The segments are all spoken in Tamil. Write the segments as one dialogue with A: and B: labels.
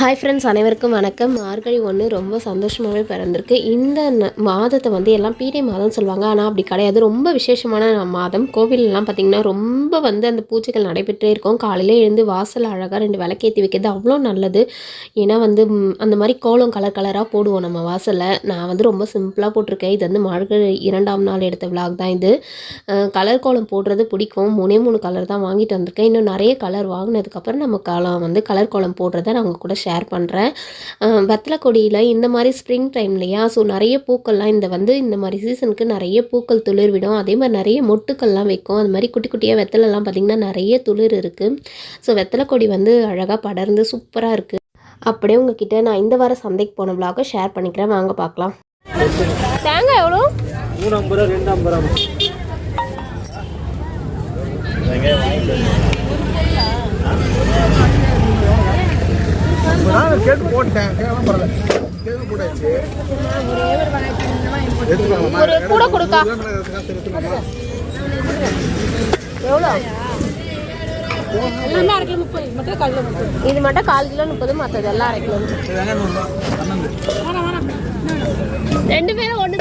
A: ஹாய் ஃப்ரெண்ட்ஸ், அனைவருக்கும் வணக்கம். மார்கழி 1 ரொம்ப சந்தோஷமாகவே பிறந்திருக்கு. இந்த மாதத்தை வந்து எல்லாம் பீடை மாதம்னு சொல்லுவாங்க. ஆனால் அப்படி கிடையாது. ரொம்ப விசேஷமான மாதம். கோவிலெலாம் பார்த்திங்கன்னா ரொம்ப வந்து அந்த பூஜைகள் நடைபெற்றே இருக்கும். காலையில் எழுந்து வாசல் அழகாக 2 விளக்கேற்றி வைக்கிறது அவ்வளோ நல்லது. ஏன்னா வந்து அந்த மாதிரி கோலம் கலர் கலராக போடுவோம் நம்ம வாசலில். நான் வந்து ரொம்ப சிம்பிளாக போட்டிருக்கேன். இது வந்து மார்கழி 2ஆம் நாள் எடுத்த விளாக் தான் இது. கலர் கோலம் போடுறது பிடிக்கும். 3 கலர் தான் வாங்கிட்டு வந்திருக்கேன். இன்னும் நிறைய கலர் வாங்கினதுக்கப்புறம் நம்ம கலர் கோலம் போடுறத நான் உங்கள் கூட ஷேர் பண்ணுறேன். வெத்தலை கொடியில் இந்த மாதிரி ஸ்ப்ரிங் டைம் இல்லையா, ஸோ நிறைய பூக்கள்லாம் இந்த மாதிரி சீசனுக்கு நிறைய பூக்கள் துளிர்விடும். அதே மாதிரி நிறைய மொட்டுக்கள்லாம் வைக்கும். அது மாதிரி குட்டி குட்டியாக வெத்தலைலாம் பார்த்திங்கன்னா நிறைய துளிர் இருக்குது. ஸோ வெத்தலை கொடி வந்து அழகாக படர்ந்து சூப்பராக இருக்குது. அப்படியே உங்ககிட்ட நான் இந்த வாரம் சந்தைக்கு போன விளாக ஷேர் பண்ணிக்கிறேன். வாங்க பார்க்கலாம். தேங்காய் எவ்வளோ?
B: 350, 250. கேட்டு போட்டேன்.
A: ஒரு கூட கொடுக்கா எவ்வளோ? இது மட்டும் 1/4 கிலோ 30, மற்றது எல்லாம் 1/2 கிலோ. 2 பேரும் ஒன்று.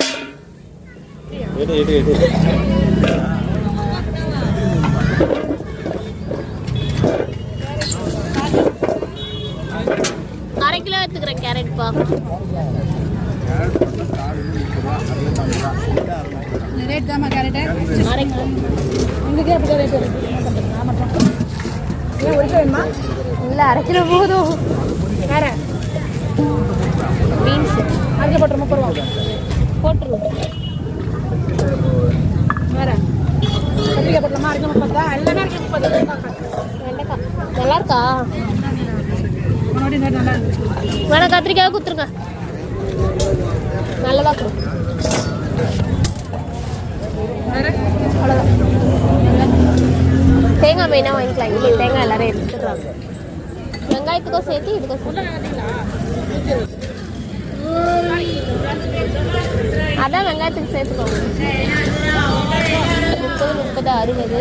A: கிலோ எடுத்துக்கிறேன். கேரட்ப்பா ரேட் தான்மா. Carrot 1/2 kilo. உங்களுக்கு எப்படி ரேட் வேணுமா? இல்லை 1/2 கிலோ போதும். வேற பீன்ஸ் அதில் போட்டுருமா? போட்டுருவோம். வேற கத்திரிக்காய் போட்டலாமா? 1/2 கிலோ 30. எல்லாமே 1/2 கிலோ 30. வெண்டைக்காய் நல்லா இருக்கா? வேணா கத்திரிக்காய் கொடுத்துருங்க. நல்லதா கொடுங்க. அவ்வளோதான். தேங்காய் மெயினாக வாங்கிக்கலாம். இங்கே தேங்காய் எல்லாரும் எடுத்துக்கலாம். வெங்காயத்துக்கும் சேர்த்து இதுக்கும் அதான் வெங்காயத்துக்கு சேர்த்துக்கோங்க. 30, 60.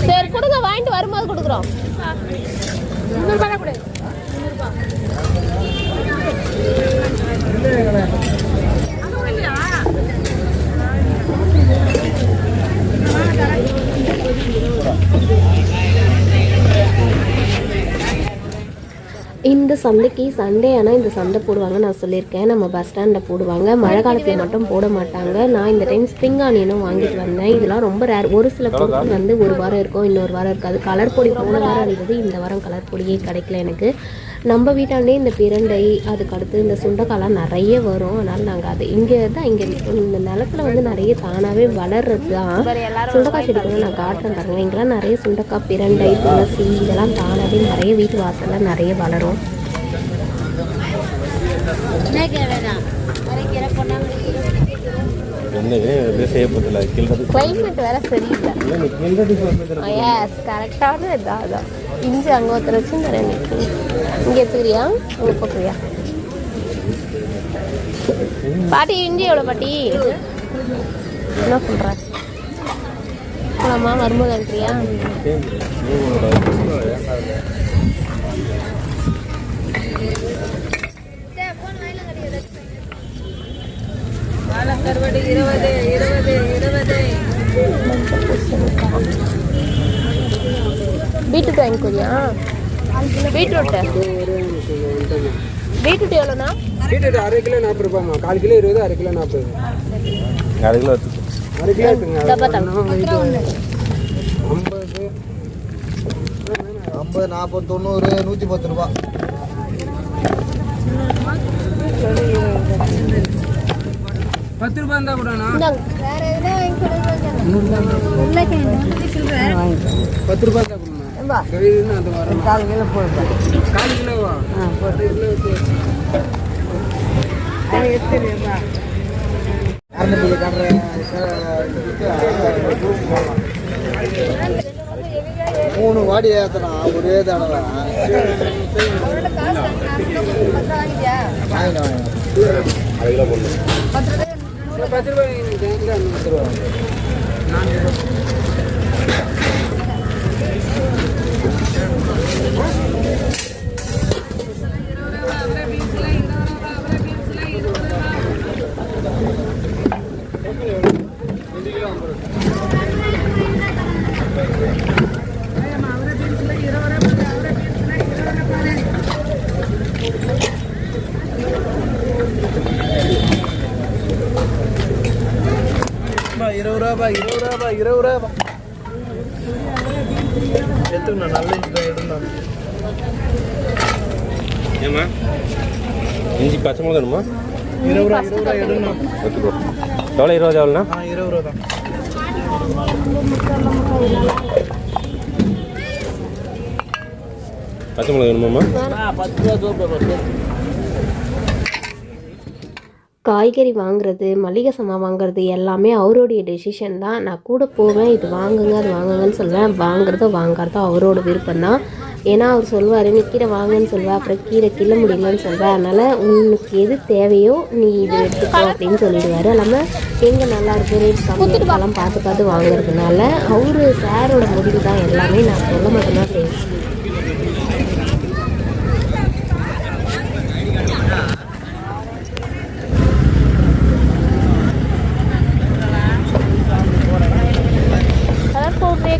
A: சரி கொடுங்க, வாங்கிட்டு வரும்போது கொடுக்குறோம். இந்த சந்தைக்கு சண்டே ஆனால் இந்த சந்தை போடுவாங்க நான் சொல்லியிருக்கேன். நம்ம பஸ் ஸ்டாண்டில் போடுவாங்க. மழை காலத்தில் மட்டும் போட மாட்டாங்க. நான் இந்த டைம் ஸ்ப்ரிங் ஆனியனும் வாங்கிட்டு வந்தேன். இதெல்லாம் ரொம்ப ரேர். ஒரு சில பொருட்கள் வந்து ஒரு வாரம் இருக்கும், இன்னொரு வாரம் இருக்காது. கலர் பொடி போன வாரம் இருந்தது, இந்த வாரம் கலர் பொடியே கிடைக்கல எனக்கு. நம்ம வீட்டாண்டே இந்த பிரண்டை, அதுக்கடுத்து இந்த சுண்டைக்காய்லாம் நிறைய வரும். அதனால் நாங்கள் அது இங்கே இந்த நிலத்தில் வந்து நிறைய தானாகவே வளர்றது தான். சுண்டைக்காய் செடி கூட நான் காட்டுறேன் பாருங்கள். இங்கெல்லாம் நிறைய சுண்டைக்காய், பிரண்டை, துளசி இதெல்லாம் தானாகவே நிறைய வீட்டு வாசலில் நிறைய வளரும். கிளைமேட் வேற சரியில்லை. கரெக்டான இதான். இஞ்சி அங்கே ஒருத்தர் வச்சு நிறைய நிற்கும். இங்கே எடுத்துக்கிறியா? அங்கே போக்குறியா? பாட்டி இஞ்சி எவ்வளோ பாட்டி? என்ன சொல்கிற? போலாமா? வரும்போது அனுப்புறியா? கருவாடு 20. பீட்ரூட் வாங்கிக்கோயா? பீட்ரூட் எவ்வளோண்ணா?
B: Beetroot 1/2 kilo 40 ரூபாய்மா. 1/4 kilo 20, 1/2 kilo 40. 1/2 kilo எடுத்துங்க. 50, 40, 90, 110 ரூபா. 10 ரூபாய் இருந்தா கூட 10 ரூபாய் தான் கொடுங்க. 4 கிலோ போடுங்க. 4 கிலோவா? 4 கிலோ எடுத்துருவா. 3 வாடி ஏத்தனா ஒரே தடவை. 1/2 கிலோ போடுங்க. 10 ரூபாய். 10 ரூபாய்.
C: 20 ரூபா எடுத்துக்கணும். நல்ல இஞ்சி எடுக்கணும்.
D: ஏம்மா இஞ்சி பச்சை மிளகா வேணுமா?
C: 20 ரூபா எடுக்கணும்.
D: Okay bro. எவ்வளோ 20 எவ்வளோண்ணா?
C: 20 ரூபா தான்.
D: பச்சை மிளகா வேணுமாம்மா?
C: 10 ரூபா.
A: காய்கறி வாங்குறது, மளிகை சாமான் வாங்குறது எல்லாமே அவருடைய டெசிஷன் தான். நான் கூட போவேன், இது வாங்குங்க அது வாங்குங்கன்னு சொல்லுவேன். வாங்குறதோ வாங்காதோ அவரோட விருப்பம் தான். ஏன்னா அவர் சொல்லுவார், நீ கீரை வாங்குன்னு சொல்லுவேன், அப்புறம் கீரை கிள்ள முடியலன்னு சொல்வேன். அதனால் உனக்கு எது தேவையோ நீ இது எடுத்துக்கோ அப்படின்னு சொல்லிடுவார். இல்லாமல் எங்கே நல்லா இருக்குது ரேட் கம்மியாக பார்த்து வாங்குறதுனால அவர் சாரோட முடிவு தான் எல்லாமே. நான் சொல்ல மட்டும்தான் செய்வேன்.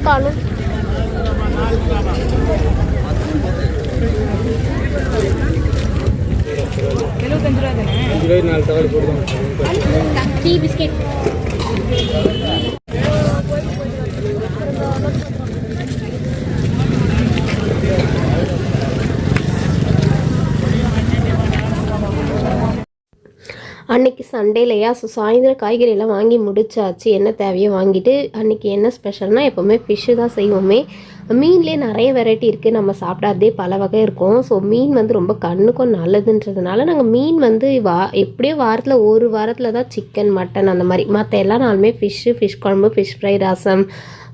A: காணும்
B: 75 ரூபா தானே? 5 ரூபாய்க்கு 4 தக்காளி போடுவோம்.
A: டீ பிஸ்கெட் அன்றைக்கி சண்டேலையா, ஸோ சாயந்தரம் காய்கறியெல்லாம் வாங்கி முடிச்சாச்சு. என்ன தேவையோ வாங்கிட்டு அன்றைக்கி என்ன ஸ்பெஷல்னால் எப்போவுமே ஃபிஷ்ஷு தான் செய்வோமே. மீன்லேயே நிறைய வெரைட்டி இருக்குது, நம்ம சாப்பிடாதே பல வகை இருக்கும். ஸோ மீன் வந்து ரொம்ப கண்ணுக்கும் நல்லதுன்றதுனால நாங்கள் மீன் வந்து எப்படியோ வாரத்தில் ஒரு வாரத்தில் தான் சிக்கன் மட்டன் அந்த மாதிரி, மற்ற எல்லா நாளுமே ஃபிஷ் குழம்பு, ஃபிஷ் ஃப்ரை, ரசம்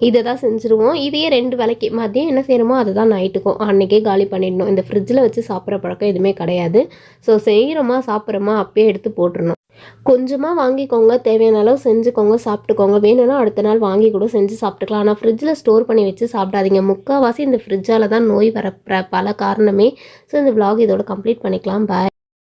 A: இதை தான் செஞ்சுருவோம். இதையே 2 வேளைக்கு மதியம் என்ன செய்கிறோமோ அதை தான் நைட்டுக்கும் அன்றைக்கே காலி பண்ணிடணும். இந்த ஃப்ரிட்ஜில் வச்சு சாப்பிட்ற பழக்கம் எதுவுமே கிடையாது. ஸோ செய்கிறோமா சாப்பிட்றோமா அப்பயே எடுத்து போட்டுடணும். கொஞ்சமாக வாங்கிக்கோங்க, தேவையான அளவு செஞ்சுக்கோங்க, சாப்பிட்டுக்கோங்க. வேணும்னா அடுத்த நாள் வாங்கி கூட செஞ்சு சாப்பிட்டுக்கலாம். ஆனால் ஃப்ரிட்ஜில் ஸ்டோர் பண்ணி வச்சு சாப்பிடாதீங்க. முக்கால்வாசி இந்த ஃப்ரிட்ஜால் தான் நோய் வர பல காரணமே. ஸோ இந்த vlog இதோட கம்ப்ளீட் பண்ணிக்கலாம். பாய்.